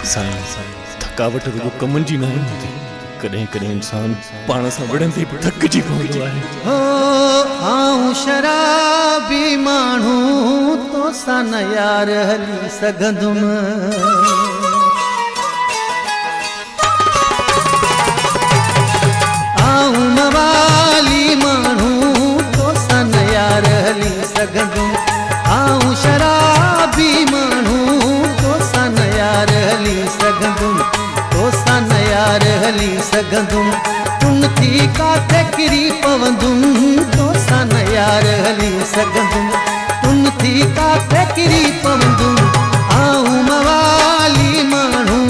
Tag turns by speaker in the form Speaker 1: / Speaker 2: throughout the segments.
Speaker 1: साईं थकावट रुगो कमनि जी न हूंदी, कॾहिं कॾहिं इंसान पाण सां विढ़ंदे बि थकिजी पवंदो आहे।
Speaker 2: हो आऊं शराबी माण्हू तोसां न यार हली सघंदुमि। आऊं मवाली माण्हू तोसां न यार हली सघंदुमि। आऊं शराबी माण्हू तोसां न यार हली सघंदुमि। तोसां न यार हली सघंदुमि। तुन थी काथे किरी पवंदुमि, तोसां न यार हली सघंदुमि। तुन थी काथे किरी पवंदुमि। आऊं मवाली माण्हू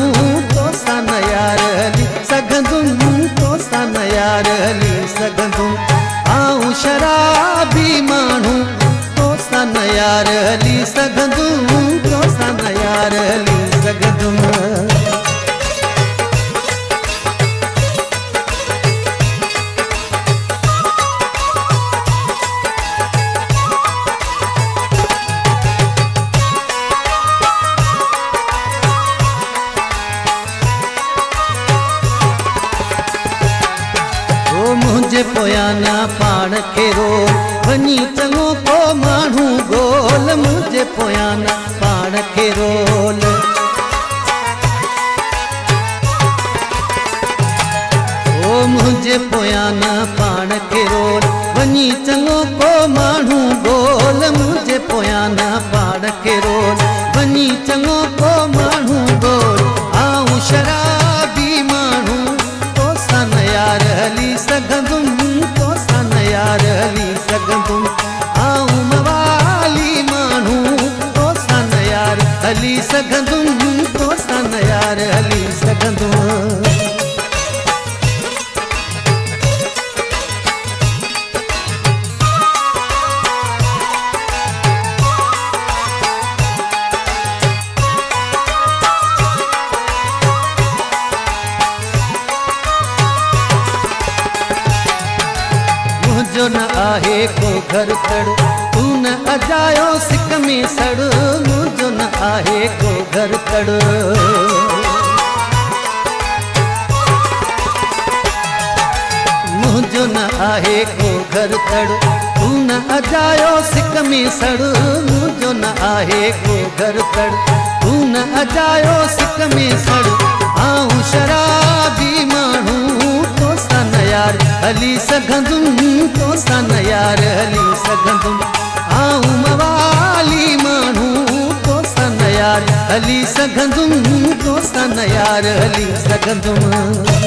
Speaker 2: तोसां न यार हली सघंदुमि। तोसां न यार हली सघंदुमि। आऊं शराबी माण्हू तोसां न यार हली सघंदुमि। तोसां न यार हली सघंदुमि। मुझे पोयाना पाण खे रोल वञी चङो को माण्हू गोल। मुझे पोयाना पाण खे रोल। ओ मुझे पोयाना पाण खे रोल वञी चङो को माण्हू गोल। मुझे पोयाना पाण खे रोल वञी चङो को माण्हू गोल। आऊं शराबी माण्हू तोसां न यार हली सघंदुमि। तोसां न यार हली सघंदुमि। आऊं मवाली माण्हू तोसां न यार हली सघंदुमि। तोसां न यार हली सघंदुमि। मुझो न आहे को घर तड़ तू न अजायो सिक में सड़। मुझो न आहे को घर तड़। मुझो न आहे को घर तड़ तू न अजायो सिक में सड़। मुझो न आहे को घर तड़ तू न अजायो सिक में सड़। आऊं शराबी माण्हू तोसां न यार हली सघंदुमि। तोसां न यार हली सघंदुमि। आऊं मवाली माण्हू तोसां न यार हली सघंदुमि। तोसां न यार हली सघंदुमि।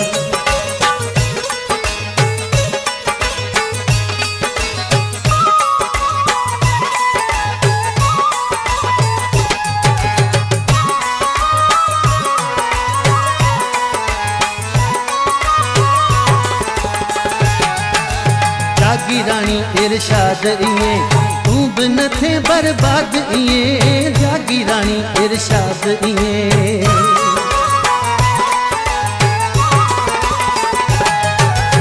Speaker 2: जागीराणी इरशाद इएं तू बि न थे बर्बाद इएं। जागीराणी इरशाद इएं।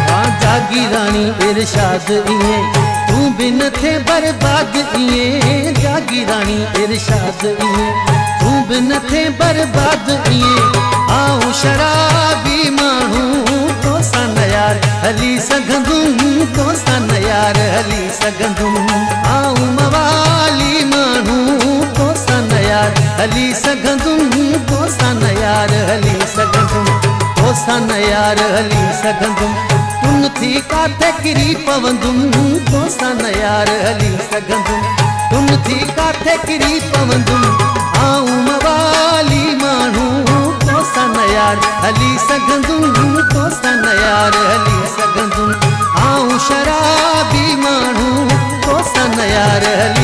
Speaker 2: हाँ जागीराणी इरशाद इएं तू बि न थे बर्बाद इएं। जागीराणी इरशाद इएं तू बि न थे बर्बाद इएं। आऊं शराबी माण्हू तोसां न यार हली सघंदुमि। तोसां न यार हली सघंदुमि। आऊं मवाली माण्हू तोसां न यार हली सघंदुमि। तोसां न यार हली सघंदुमि। तोसां न यार हली सघंदुमि। तुन थी काथे किरी पवंदुमि। तोसां न यार हली सघंदुमि। तुन थी काथे किरी पवंदुमि। आऊं मवाली माण्हू तोसां न यार हली सघंदुमि। तोसां न यार हली सघंदुमि। आऊं शराबी माण्हू तोसां न यार हली